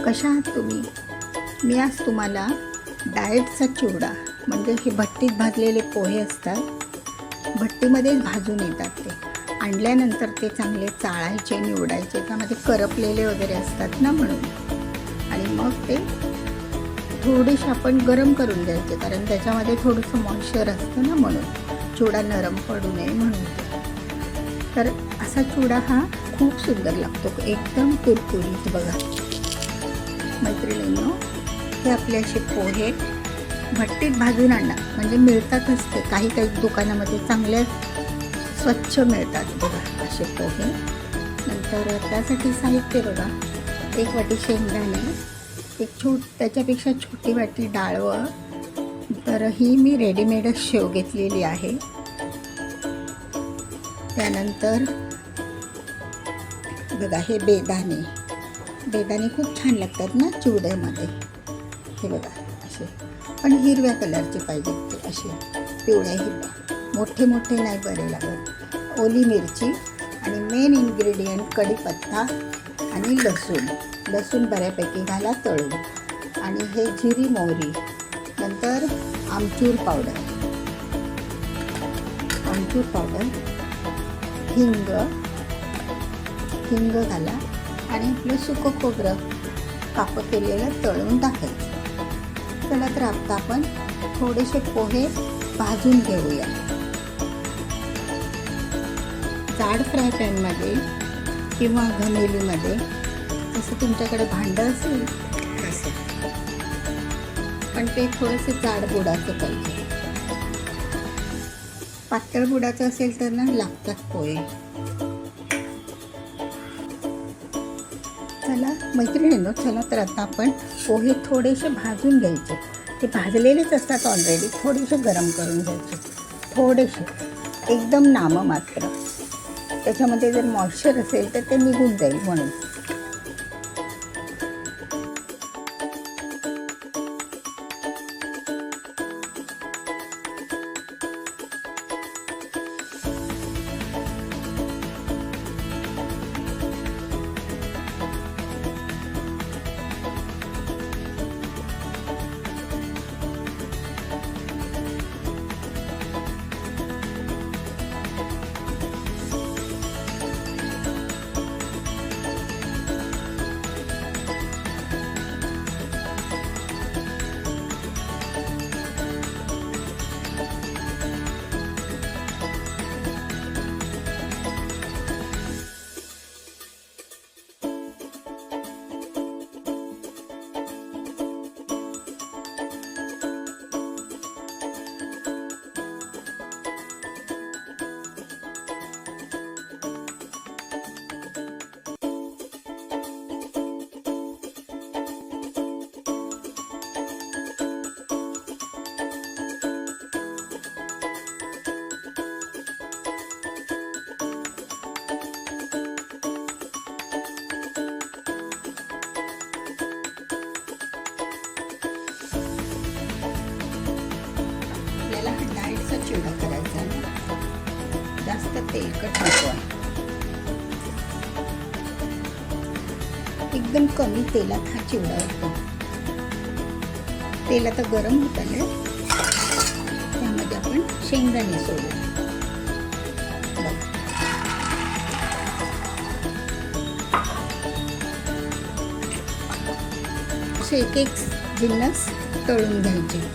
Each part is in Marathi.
कशा आहात तुम्ही? मी आज तुम्हाला डाएटचा चिवडा म्हणजे हे भट्टीत भाजलेले पोहे असतात, भट्टीमध्येच भाजून येतात ते. आणल्यानंतर ते चांगले चाळायचे, निवडायचे, त्यामध्ये करपलेले वगैरे असतात ना म्हणून. आणि मग ते थोडेसे आपण गरम करून द्यायचे, कारण त्याच्यामध्ये थोडंसं मॉइश्चर असतं ना म्हणून, चिवडा नरम पडू नये म्हणून. तर असा चिवडा हा खूप सुंदर लागतो, एकदम कुरकुरीत. बघा मैत्रिणींनो, हे आपले असे पोहे भट्टीत भाजून आणा, म्हणजे मिळतातच ते काही काही दुकानामध्ये चांगले स्वच्छ मिळतात. बघा असे पोहे. नंतर त्यासाठी साहित्य बघा, 1 वाटी शेंगदाणे, त्याच्यापेक्षा छोटी वाटी डाळवं. तर ही मी रेडीमेडच शेव घेतलेली आहे. त्यानंतर बघा हे बेदाणे खूप छान लागतात ना चिवड्यामध्ये. हे बघा असे, पण हिरव्या कलरचे पाहिजे ते, असे पिवळ्या हिरव्या, मोठे मोठे नाही बरे लागत. ओली मिरची आणि मेन इन्ग्रेडियंट कढीपत्ता आणि लसूण बऱ्यापैकी घाला तळून. आणि हे जिरी मोहरी. नंतर आमचूर पावडर, हिंग घाला आणि आपलं सुकं खोबरं कापं केलेलं तळून टाकायचं. चला तर आता आपण थोडेसे पोहे भाजून घेऊया. जाड फ्राय पॅनमध्ये किंवा घमेलीमध्ये, जसं तुमच्याकडे भांडं असेल तसं, पण ते थोडेसे जाड बुडाचं पाहिजे. पातळ बुडाचं असेल तर ना लागतात पोहे. चला मैत्रिणींनो, चला तर आता आपण पोहे थोडेसे भाजून घ्यायचे. ते भाजलेलेच असतात ऑलरेडी, थोडेसे गरम करून घ्यायचे, थोडेसे एकदम नाममात्र. त्याच्यामध्ये जर मॉइश्चर असेल तर ते निघून जाईल म्हणून. डाएटचा चिवडा करायचा आहे, जास्त तेलकट नको आहे. एकदम कमी तेलात हा चिवडा होतो. तेल आता गरम होत आले, त्यामध्ये आपण शेंगदाणे सोडू. असे एक जिन्नस तळून घ्यायचे.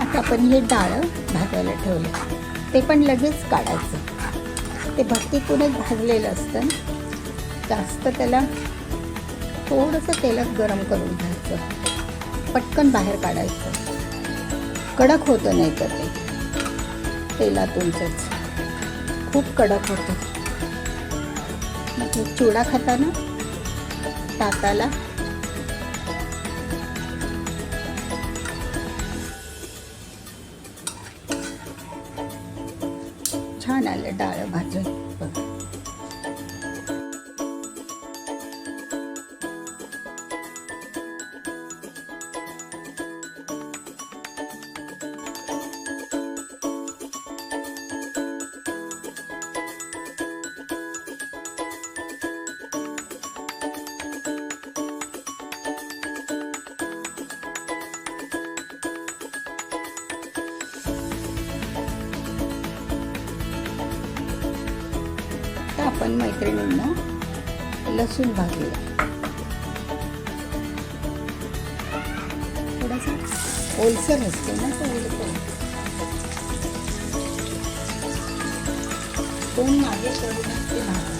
आता आपण हे डाळ भाजायला ठेवले, ते पण लगेच काढायचं. ते भट्टीतूनच भाजलेलं असतं, जास्त त्याला थोडंसं तेलात गरम करून घ्यायचं, पटकन बाहेर काढायचं, कडक होतं नाही तर ते. तेलातूनच खूप कडक होतं. म्हणजे चिवडा खाताना दाताला छान आलं डाळ भाजून. आपण मैत्रिणींना लसूण भाजूया. थोडासा ओलसर असतो ना तो दोन मागे करून ते भाजूया.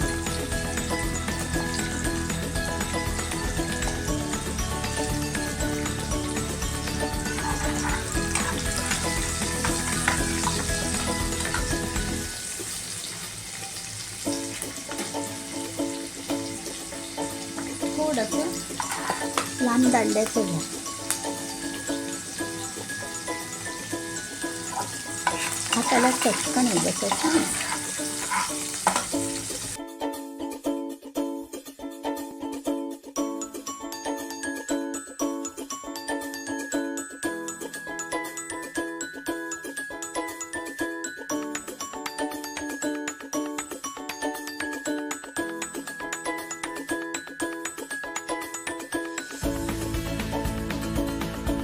थोडंसं लांब दांड्याचं घ्या. हाताला चटकन आहे बसायचं.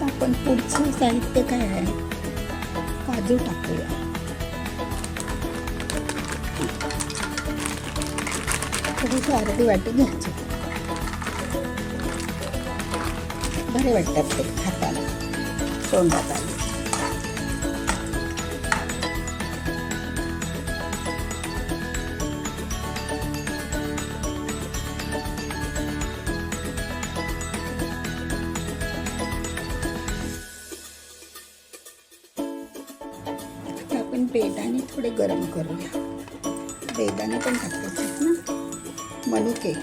आपण पुढचं साहित्य काय आहे, काजू टाकूया. थोडीशी अर्धी वाटी घ्यायची. बरे वाटतात ते खाताना, तोंडात आले. आपण बेदाणे थोडे गरम करूया. बेदाणे पण टाकायचे ना, मनुके.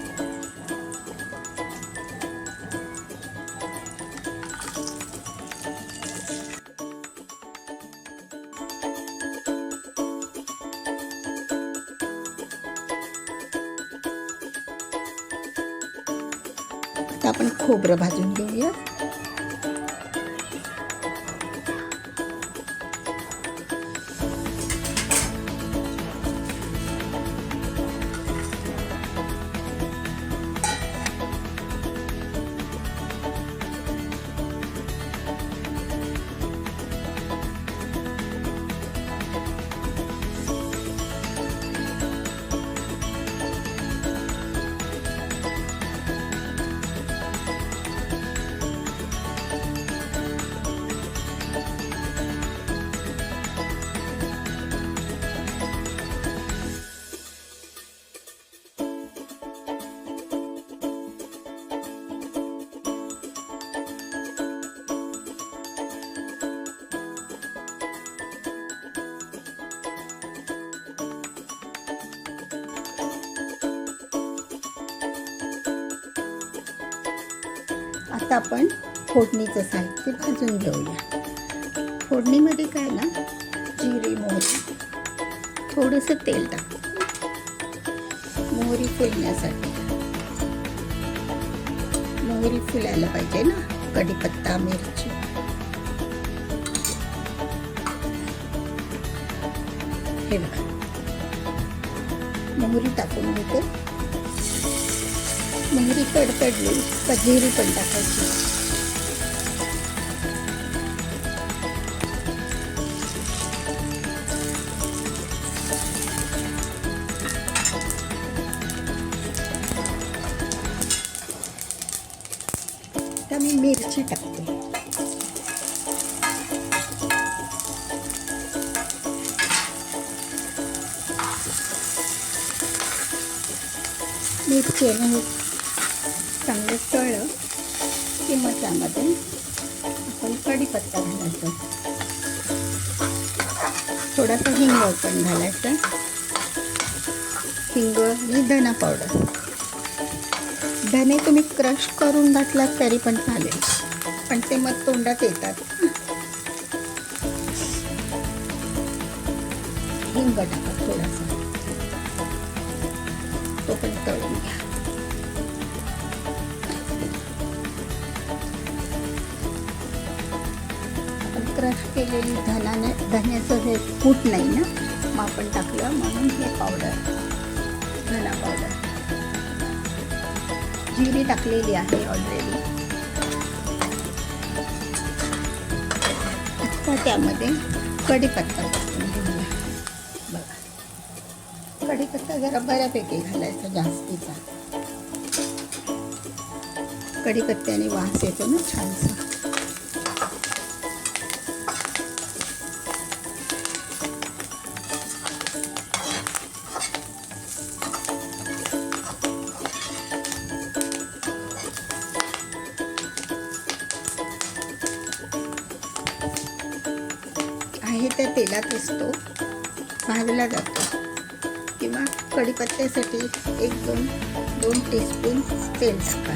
आता आपण खोबरं भाजून घेऊया. आता आपण फोडणीचं साहित्य भाजून घेऊया. फोडणीमध्ये काय ना, जिरे, मोहरी, थोडंसं तेल टाक. मोहरी फुलण्यासाठी, मोहरी फुलायला पाहिजे ना. कढीपत्ता, मिरची, हे बघा, मोहरी टाकून घेते. मोहरी कडकडली का जिरी पण टाकायची. आता मी मिरची टाकते. मिरची आणि चांगलं तळलं की मग त्यामध्ये आपण कढीपत्ता घालायचा. थोडासा हिंग पण घालायचा, हिंग आणि धना पावडर. धने तुम्ही क्रश करून घातलात तरी पण चालेल, पण ते मग तोंडात येतात. हिंग टाका थोडासा, तो पण तळून घ्या. आपण क्रश केलेली धन्याचं हे कूट नाही ना, मग आपण टाकलं म्हणून हे पावडर, धना पावडर. जिरी टाकलेली आहे ऑलरेडी. आता त्यामध्ये कढीपत्ता टाकून घेऊया. बघा, कढीपत्ता जरा बऱ्यापैकी घालायचा, जास्तीचा. कढीपत्त्याने वास येतो ना छानसा. आहे त्या तेलातच तो भाजला जातो, किंवा कढीपत्त्यासाठी 1-2 टीस्पून तेल टाका,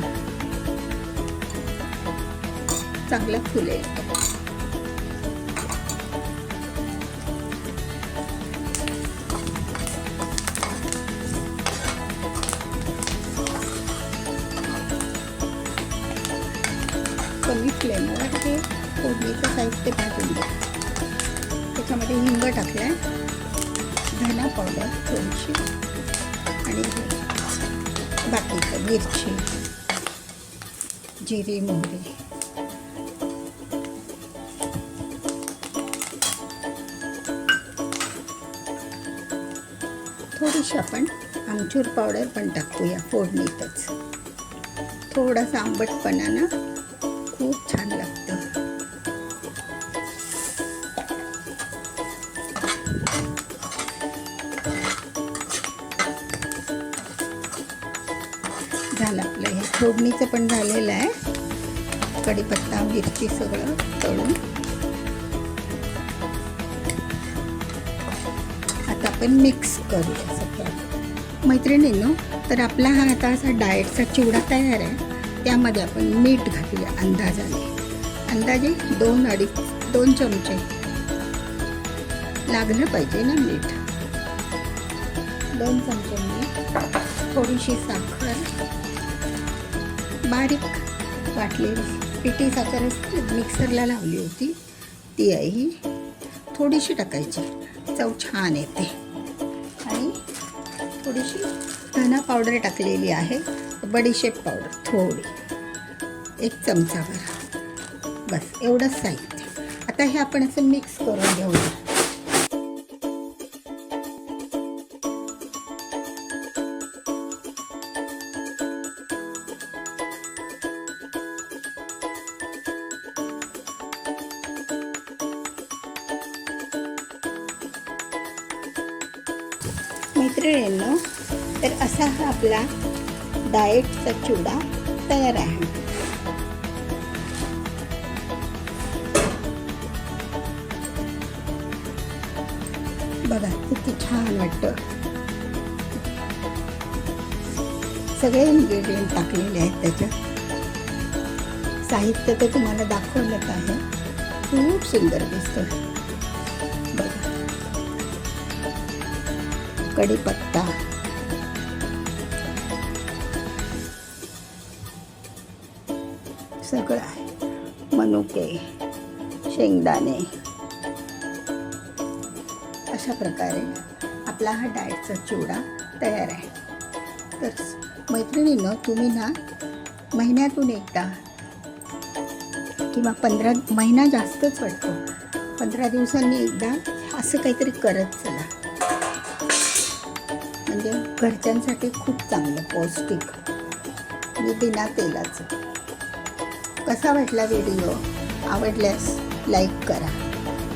चांगला फुलेल. कमी फ्लेमवर हे फोडणीचं साहित्य भाजून घ्या. त्याच्यामध्ये हिंग टाकलाय, धना पावडर थोडीशी, आणि बाकीचं मिरची, जिरी, मोहरी. थोडीशी आपण आमचूर पावडर पण टाकूया फोडणीतच. थोडासा आंबटपणा ना खूप छान लागतं. झालं आपलं हे फोडणीचं पण झालेलं आहे. कढीपत्ता, मिरची सगळं तळून आता आपण मिक्स करूया सगळं. मैत्रिणींनो, तर आपला हा आता असा डाएटचा चिवडा तयार आहे. त्यामध्ये आपण मीठ घालूया अंदाजे 2 चमचे लागलं पाहिजे ना मीठ. 2 चमचे मीठ, थोडीशी साखर, बारीक वाटलेली पिठी साखर मिक्सरला लावली होती ती आहे ही, थोडीशी टाकायची, चव छान येते. आणि थोडीशी धना पावडर टाकलेली आहे, बडीशेप पावडर थोडी, 1 चमचाभर, बस एवढंच साहित्य. आता हे आपण असं मिक्स करून घेऊया. मैत्रिणींनो, तर असा हा आपला डाएटचा चिवडा तयार आहे. बघा किती छान वाटतं. सगळे इन्ग्रेडियंट टाकलेले आहेत त्याच्यात. साहित्य तर तुम्हाला दाखवलंच आहे, खूप सुंदर दिसतं. बघा, कढीपत्ता, सगळं आहे, मनुके, शेंगदाणे. अशा प्रकारे आपला हा डाएटचा चिवडा तयार आहे. तर मैत्रिणींनो, तुम्ही ना महिन्यातून एकदा किंवा 15 महिना जास्तच वाटतो, 15 दिवसांनी एकदा असं काहीतरी करत चला. म्हणजे घरच्यांसाठी खूप चांगलं, पौष्टिक आणि बिना तेलाचं. कसा वाटला व्हिडिओ? आवडल्यास लाईक करा,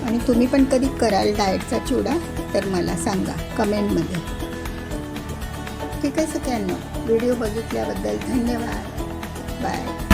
आणि तुम्ही पण कधी कराल डाएटचा चिवडा तर मला सांगा कमेंटमध्ये. ठीक आहे सगळ्यांना, व्हिडिओ बघितल्याबद्दल धन्यवाद. बाय.